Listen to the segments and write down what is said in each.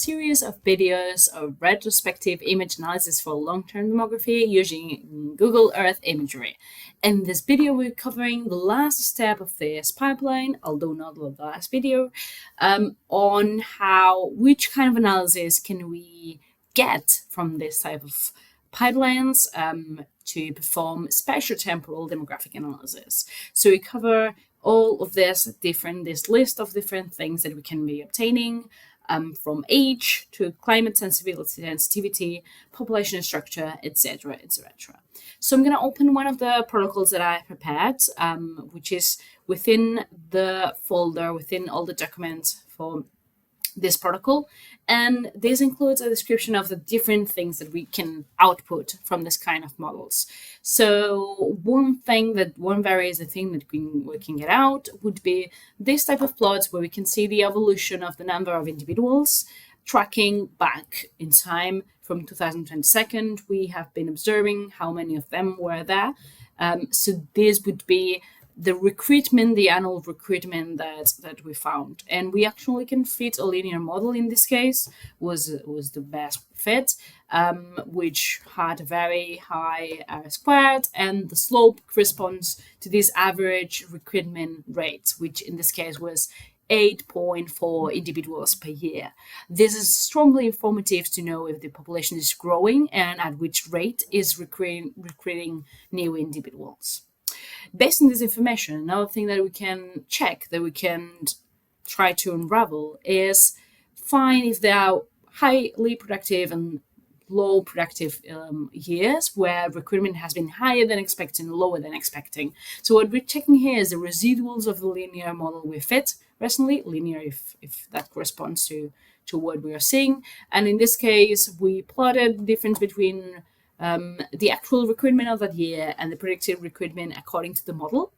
series of videos of retrospective image analysis for long-term demography using Google Earth imagery. In this video, we're covering the last step of this pipeline, although not the last video, on which kind of analysis can we get from this type of pipelines to perform spatiotemporal demographic analysis. So we cover all of this list of different things that we can be obtaining, from age to climate sensitivity, population structure, etc., etc. So I'm going to open one of the protocols that I prepared, which is within the folder, within all the documents for this protocol, and this includes a description of the different things that we can output from this kind of models. So one very easy thing that we can get out would be this type of plots where we can see the evolution of the number of individuals tracking back in time from 2022. We have been observing how many of them were there. So this would be the annual recruitment that we found, and we actually can fit a linear model. In this case was the best fit, which had a very high R-squared, and the slope corresponds to this average recruitment rate, which in this case was 8.4 individuals per year. This is strongly informative to know if the population is growing and at which rate is recruiting new individuals. Based on this information, another thing that we can check, that we can try to unravel, is find if there are highly productive and low productive years where recruitment has been higher than expected and lower than expecting. So what we're checking here is the residuals of the linear model we fit recently, linear if that corresponds to what we are seeing. And in this case, we plotted the difference between the actual recruitment of that year and the predicted recruitment according to the model.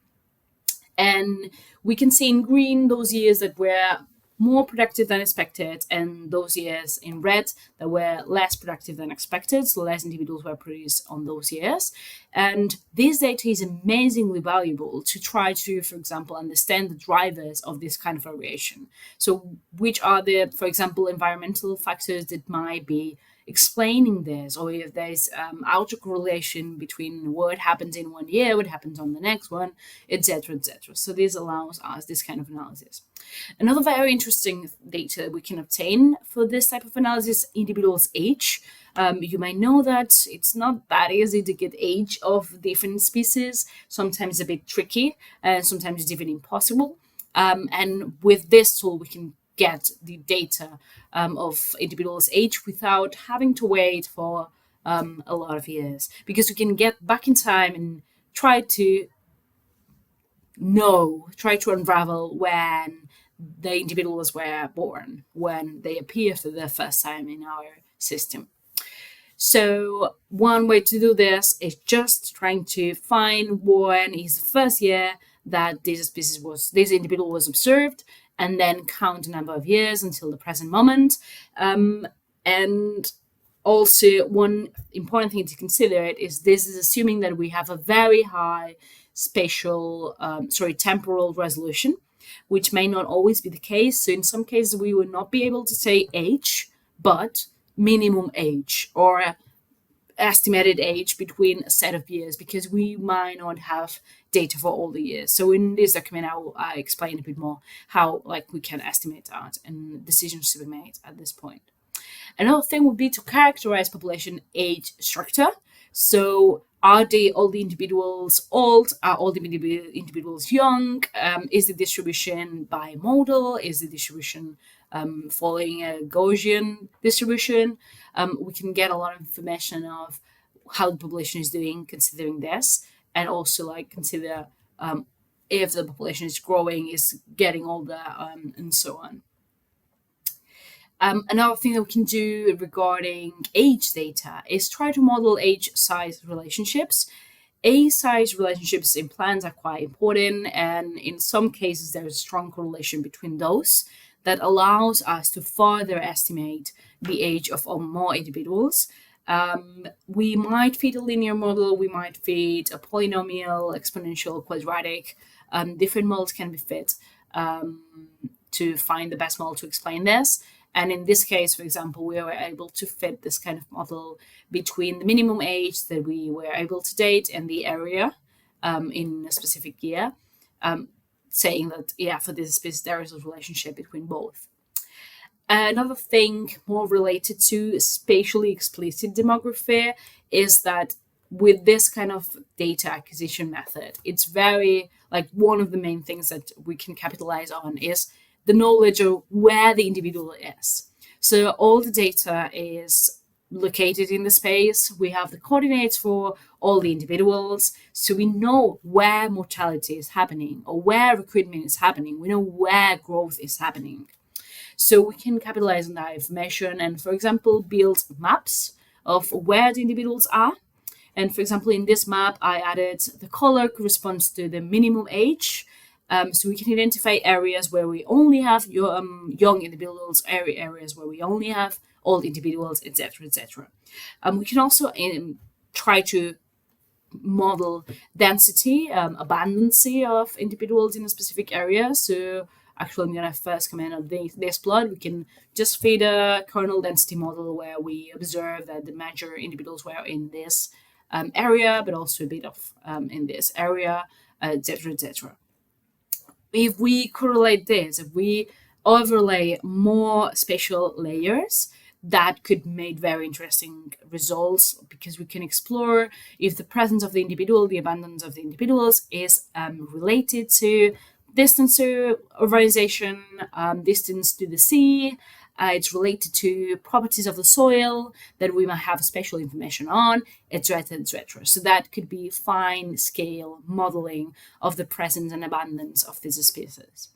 And we can see in green those years that were more productive than expected, and those years in red that were less productive than expected, so less individuals were produced on those years. And this data is amazingly valuable to try to, for example, understand the drivers of this kind of variation. So which are the, for example, environmental factors that might be explaining this, or if there's autocorrelation between what happens in one year, what happens on the next one, etc., etc. So this allows us this kind of analysis. Another very interesting data we can obtain for this type of analysis, individuals' age. You might know that it's not that easy to get age of different species. Sometimes it's a bit tricky, and sometimes it's even impossible. And with this tool, we can get the data of individuals' age without having to wait for a lot of years, because we can get back in time and try to unravel when the individuals were born, when they appear for the first time in our system. So one way to do this is just trying to find when is the first year that this individual was observed, and then count the number of years until the present moment. And also, one important thing to consider is this is assuming that we have a very high temporal resolution, which may not always be the case. So in some cases, we would not be able to say age, but minimum age or estimated age between a set of years, because we might not have data for all the years. So in this document, I explain a bit more how we can estimate that and decisions to be made at this point. Another thing would be to characterize population age structure. So are all the individuals old? Are all the individuals young? Is the distribution bimodal? Is the distribution following a Gaussian distribution? We can get a lot of information of how the population is doing considering this, and also consider if the population is growing, is getting older, and so on. Another thing that we can do regarding age data is try to model age-size relationships. Age-size relationships in plants are quite important, and in some cases there is a strong correlation between those that allows us to further estimate the age of more individuals. We might fit a linear model, we might fit a polynomial, exponential, quadratic. Different models can be fit to find the best model to explain this. And in this case, for example, we were able to fit this kind of model between the minimum age that we were able to date and the area in a specific year, saying that, yeah, for this species, there is a relationship between both. Another thing more related to spatially explicit demography is that with this kind of data acquisition method, it's very, like, one of the main things that we can capitalize on is the knowledge of where the individual is. So all the data is located in the space. We have the coordinates for all the individuals. So we know where mortality is happening or where recruitment is happening. We know where growth is happening. So we can capitalize on that information and, for example, build maps of where the individuals are. And for example, in this map, I added the color corresponds to the minimum age. So we can identify areas where we only have young individuals, areas where we only have old individuals, etc., etc. We can also try to model density, abundancy of individuals in a specific area. So actually, I'm going to first comment on this plot. We can just feed a kernel density model where we observe that the major individuals were in this area, but also a bit of in this area, etc., etc. If we correlate this, if we overlay more spatial layers, that could make very interesting results, because we can explore if the presence of the individual, the abundance of the individuals, is related to distance to urbanization, distance to the sea. It's related to properties of the soil that we might have special information on, etc., etc. So that could be fine scale modeling of the presence and abundance of these species,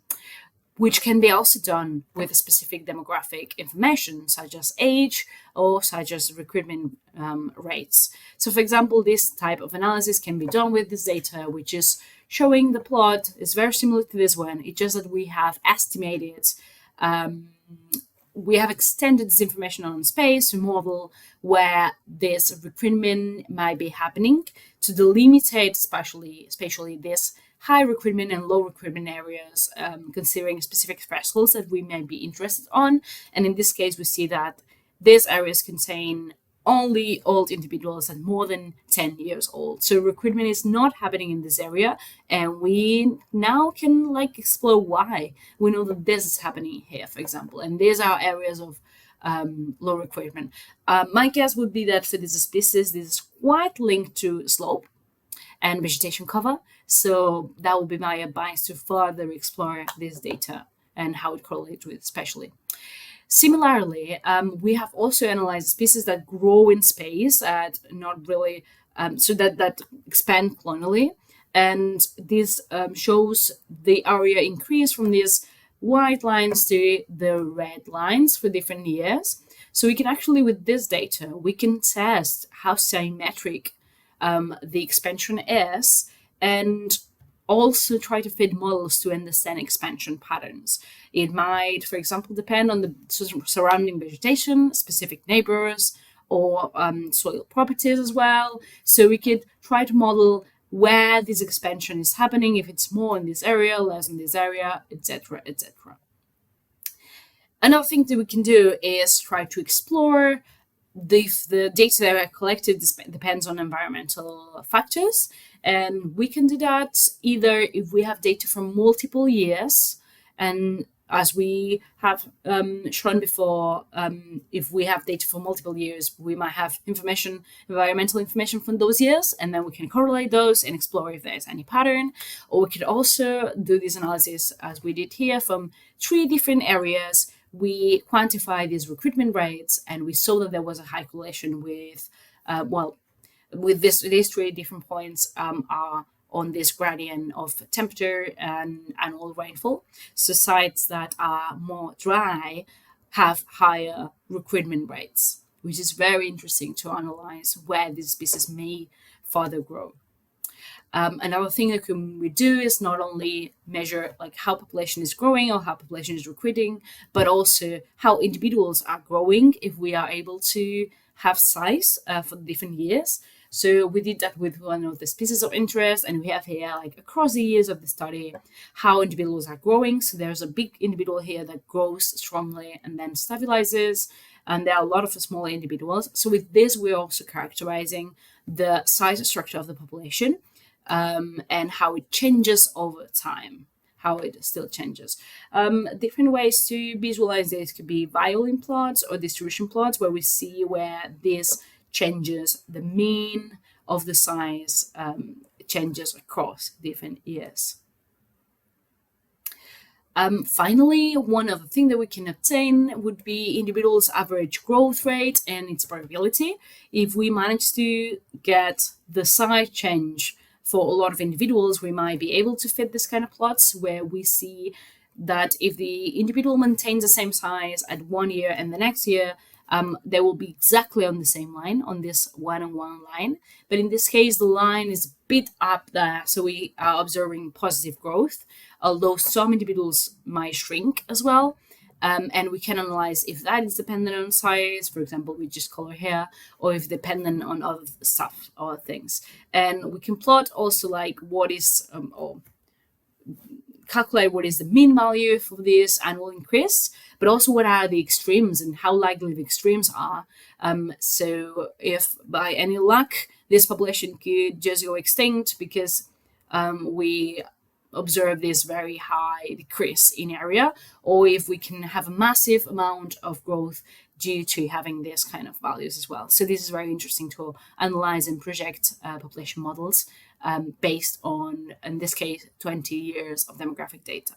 which can be also done with specific demographic information, such as age or such as recruitment rates. So for example, this type of analysis can be done with this data, which is showing the plot is very similar to this one. It's just that we have estimated, we have extended this information on space to model where this recruitment might be happening to delimitate spatially this high recruitment and low recruitment areas, considering specific thresholds that we may be interested on. And in this case, we see that these areas contain only old individuals and more than 10 years old. So recruitment is not happening in this area, and we now can explore why. We know that this is happening here, for example, and these are areas of low recruitment. My guess would be that for this species, this is quite linked to slope and vegetation cover. So that will be my advice to further explore this data and how it correlates with spatially. Similarly, we have also analyzed species that grow in space at not really, so that expand clonally. And this shows the area increase from these white lines to the red lines for different years. So we can actually, with this data, we can test how symmetric the expansion is, and also try to fit models to understand expansion patterns. It might, for example, depend on the surrounding vegetation, specific neighbors, or soil properties as well. So we could try to model where this expansion is happening, if it's more in this area, less in this area, etc., etc. Another thing that we can do is try to explore the data that are collected depends on environmental factors, and we can do that either if we have data from multiple years, and as we have shown before, if we have data for multiple years, we might have environmental information from those years, and then we can correlate those and explore if there's any pattern. Or we could also do this analysis, as we did here, from 3 different areas. We quantify these recruitment rates, and we saw that there was a high correlation with, these 3 different points are on this gradient of temperature and annual rainfall. So sites that are more dry have higher recruitment rates, which is very interesting to analyze where these species may further grow. Another thing that we do is not only measure how population is growing or how population is recruiting, but also how individuals are growing if we are able to have size for different years. So we did that with one of the species of interest, and we have here, like, across the years of the study, how individuals are growing. So there's a big individual here that grows strongly and then stabilizes, and there are a lot of smaller individuals. So with this, we're also characterizing the size structure of the population, and how it changes over time, how it still changes. Different ways to visualize this could be violin plots or distribution plots, where we see where this changes, the mean of the size changes across different years. Finally, one other thing that we can obtain would be individuals' average growth rate and its probability. If we manage to get the size change for a lot of individuals, we might be able to fit this kind of plots where we see that if the individual maintains the same size at 1 year and the next year, they will be exactly on the same line, on this 1-on-1 line. But in this case, the line is a bit up there, so we are observing positive growth, although some individuals might shrink as well. And we can analyze if that is dependent on size, for example, we just color here, or if dependent on other stuff or things. And we can plot also like what is, or calculate what is the mean value for this annual increase, but also what are the extremes and how likely the extremes are. So if by any luck, this population could just go extinct because we observe this very high decrease in area, or if we can have a massive amount of growth due to having this kind of values as well. So this is very interesting to analyze and project population models based on, in this case, 20 years of demographic data.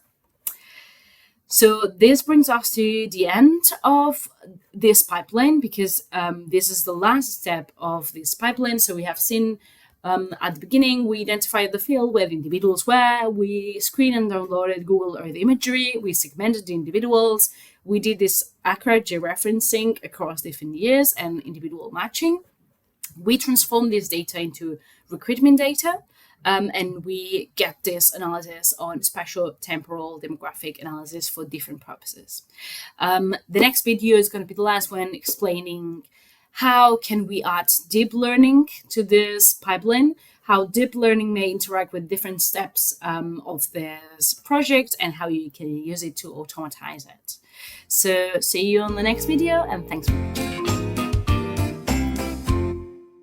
So this brings us to the end of this pipeline, because this is the last step of this pipeline. So we have seen at the beginning, we identified the field where the individuals were, we screened and downloaded Google Earth imagery, we segmented the individuals, we did this accurate georeferencing across different years and individual matching. We transformed this data into recruitment data, and we get this analysis on spatiotemporal demographic analysis for different purposes. The next video is going to be the last one, explaining how can we add deep learning to this pipeline, how deep learning may interact with different steps of this project, and how you can use it to automatize it. So see you on the next video, and thanks for watching.